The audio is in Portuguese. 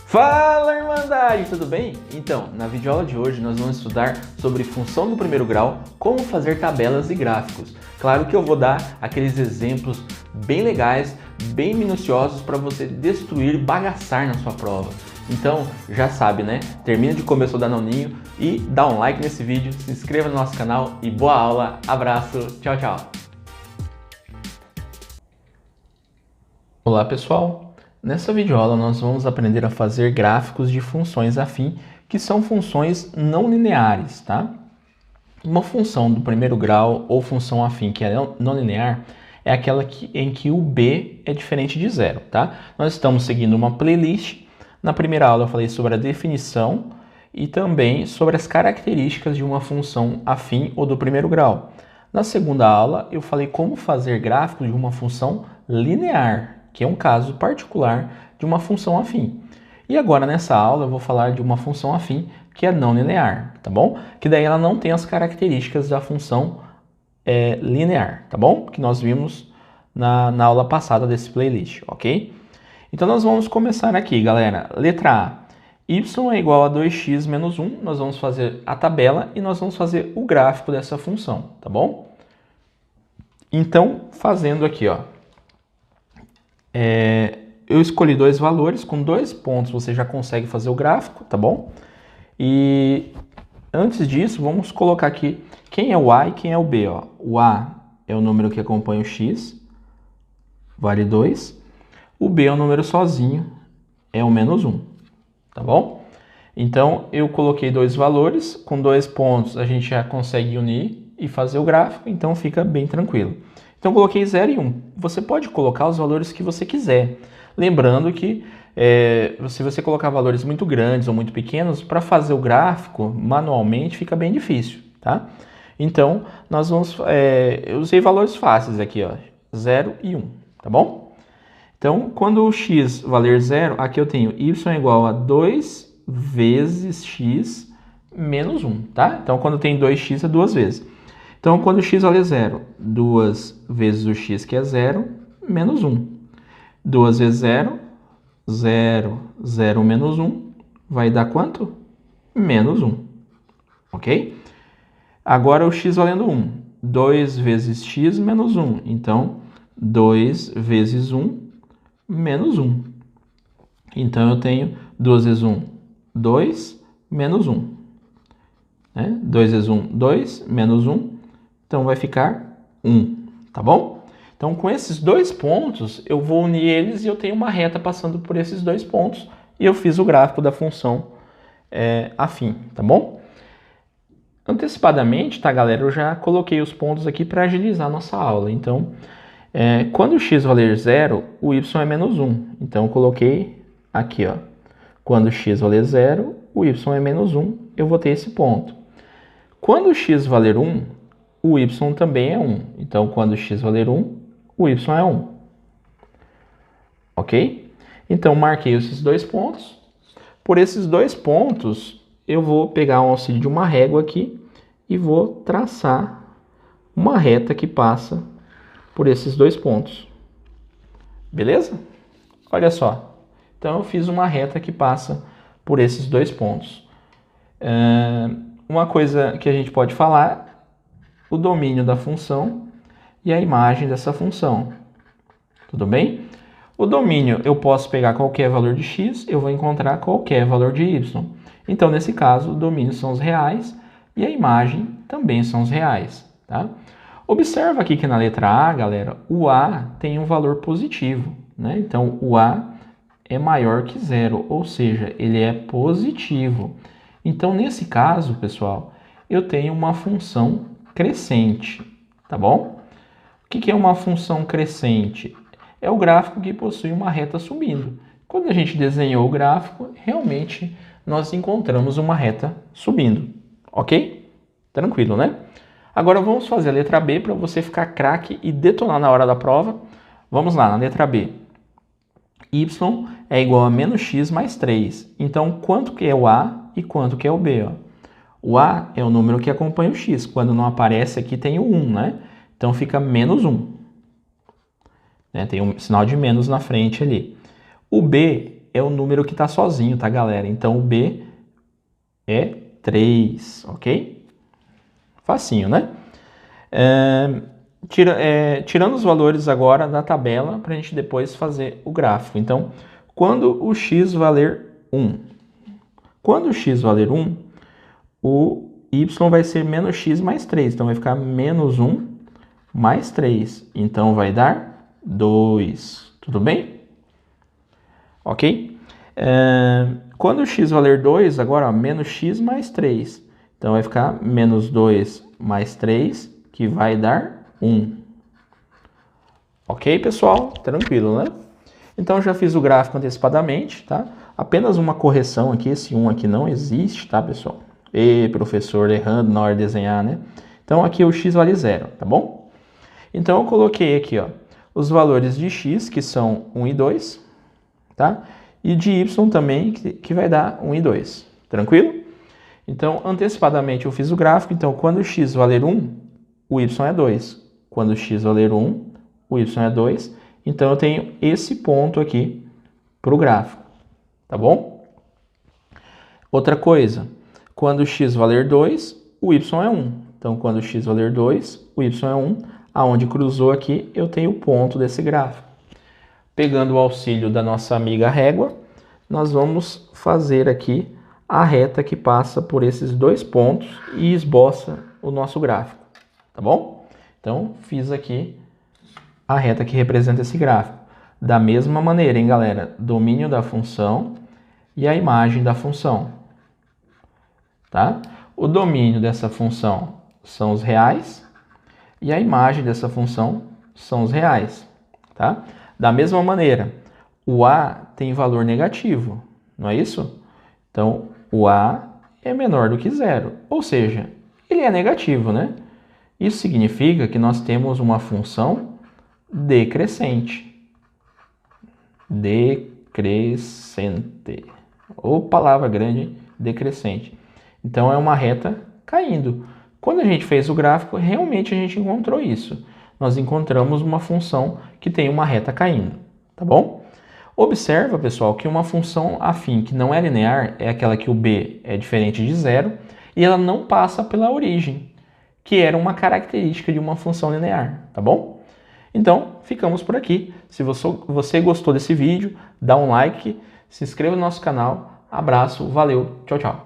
Fala, Irmandade, tudo bem? Então, na videoaula de hoje nós vamos estudar sobre função do primeiro grau, como fazer tabelas e gráficos. Claro que eu vou dar aqueles exemplos bem legais, bem minuciosos para você destruir e bagaçar na sua prova. Então, já sabe, né? Termina de comer seu danoninho e dá um like nesse vídeo, se inscreva no nosso canal e boa aula, abraço, tchau, tchau! Olá, pessoal! Nessa videoaula nós vamos aprender a fazer gráficos de funções afim, que são funções não lineares, tá? Uma função do primeiro grau ou função afim que é não linear é aquela em que o b é diferente de zero, tá? Nós estamos seguindo uma playlist. Na primeira aula eu falei sobre a definição e também sobre as características de uma função afim ou do primeiro grau. Na segunda aula eu falei como fazer gráficos de uma função linear, que é um caso particular de uma função afim. E agora nessa aula eu vou falar de uma função afim que é não linear, tá bom? Que daí ela não tem as características da função linear, tá bom? Que nós vimos na aula passada desse playlist, ok? Então nós vamos começar aqui, galera. Letra A. Y é igual a 2x menos 1. Nós vamos fazer a tabela e nós vamos fazer o gráfico dessa função, tá bom? Então, fazendo aqui, ó. Eu escolhi dois valores, com 2 pontos você já consegue fazer o gráfico, tá bom? E antes disso, vamos colocar aqui quem é o A e quem é o B, ó. O A é o número que acompanha o X, vale 2. O B é o número sozinho, é o menos 1, tá bom? Então, eu coloquei dois valores, com 2 pontos a gente já consegue unir e fazer o gráfico, então fica bem tranquilo. Então, coloquei 0 e 1. Você pode colocar os valores que você quiser. Lembrando que se você colocar valores muito grandes ou muito pequenos, para fazer o gráfico manualmente fica bem difícil, tá? Então, nós vamos... eu usei valores fáceis aqui, ó, 0 e 1, tá bom? Então, quando o x valer 0, aqui eu tenho y igual a 2 vezes x menos 1, tá? Então, quando tem 2x é 2 vezes. Então, quando o x valer 0, 2 vezes o x, que é 0, menos 1. 2 vezes 0, 0, 0 menos 1, vai dar quanto? Menos 1, ok? Agora o x valendo 1. 2 vezes x menos 1. Então, 2 vezes 1, menos 1. Então, eu tenho 2 vezes 1, 2, menos 1. 2 vezes 1, 2, menos 1. Então, vai ficar 1, tá bom? Então, com esses dois pontos, eu vou unir eles e eu tenho uma reta passando por esses dois pontos. E eu fiz o gráfico da função afim, tá bom? Antecipadamente, tá, galera? Eu já coloquei os pontos aqui para agilizar a nossa aula. Então, quando o x valer 0, o y é menos 1. Então, eu coloquei aqui, ó. Quando o x valer 0, o y é menos 1. Eu vou ter esse ponto. Quando o x valer 1, o y também é 1. Então, quando o x valer 1, o y é 1. Ok? Então, marquei esses dois pontos. Por esses dois pontos, eu vou pegar o auxílio de uma régua aqui e vou traçar uma reta que passa por esses dois pontos. Beleza? Olha só. Então, eu fiz uma reta que passa por esses dois pontos. Uma coisa que a gente pode falar, o domínio da função e a imagem dessa função. Tudo bem? O domínio, eu posso pegar qualquer valor de x, eu vou encontrar qualquer valor de y. Então, nesse caso, o domínio são os reais e a imagem também são os reais, tá? Observa aqui que na letra A, galera, o A tem um valor positivo, né? Então, o A é maior que 0, ou seja, ele é positivo. Então, nesse caso, pessoal, eu tenho uma função crescente, tá bom? O que é uma função crescente? É o gráfico que possui uma reta subindo. Quando a gente desenhou o gráfico, realmente nós encontramos uma reta subindo, ok? Tranquilo, né? Agora vamos fazer a letra B para você ficar craque e detonar na hora da prova. Vamos lá, na letra B. Y é igual a menos x mais 3. Então, quanto que é o A e quanto que é o B? Ó? O A é o número que acompanha o x. Quando não aparece aqui tem o 1, né? Então, fica menos 1. Tem um sinal de menos na frente ali. O B é o número que está sozinho, tá, galera? Então, o B é 3, ok? Facinho, né? Tirando os valores agora da tabela para a gente depois fazer o gráfico. Então, quando o x valer 1, quando o x valer 1, o y vai ser menos x mais 3. Então, vai ficar menos 1 mais 3. Então, vai dar 2. Tudo bem? Ok? Quando o x valer 2, agora, ó, menos x mais 3. Então, vai ficar menos 2 mais 3, que vai dar 1. Ok, pessoal? Tranquilo, né? Então, já fiz o gráfico antecipadamente, tá? Apenas uma correção aqui, esse 1 aqui não existe, tá, pessoal? E professor, errando na hora de desenhar, né? Então, aqui o x vale 0, tá bom? Então, eu coloquei aqui, ó, os valores de x, que são 1 e 2, tá? E de y também, que vai dar 1 e 2. Tranquilo? Então, antecipadamente eu fiz o gráfico. Então, quando x valer 1, o y é 2. Quando x valer 1, o y é 2. Então, eu tenho esse ponto aqui para o gráfico. Tá bom? Outra coisa, quando x valer 2, o y é 1. Então, quando x valer 2, o y é 1. Aonde cruzou aqui, eu tenho o ponto desse gráfico. Pegando o auxílio da nossa amiga régua, nós vamos fazer aqui a reta que passa por esses dois pontos e esboça o nosso gráfico, tá bom? Então, fiz aqui a reta que representa esse gráfico. Da mesma maneira, hein, galera? Domínio da função e a imagem da função, tá? O domínio dessa função são os reais e a imagem dessa função são os reais, tá? Da mesma maneira, o a tem valor negativo, não é isso? Então, o a é menor do que 0, ou seja, ele é negativo, né? Isso significa que nós temos uma função decrescente. Decrescente. Ou palavra grande, hein? Decrescente. Então, é uma reta caindo. Quando a gente fez o gráfico, realmente a gente encontrou isso. Nós encontramos uma função que tem uma reta caindo, tá bom? Observa, pessoal, que uma função afim que não é linear é aquela que o b é diferente de 0 e ela não passa pela origem, que era uma característica de uma função linear, tá bom? Então, ficamos por aqui. Se você gostou desse vídeo, dá um like, se inscreva no nosso canal. Abraço, valeu, tchau, tchau.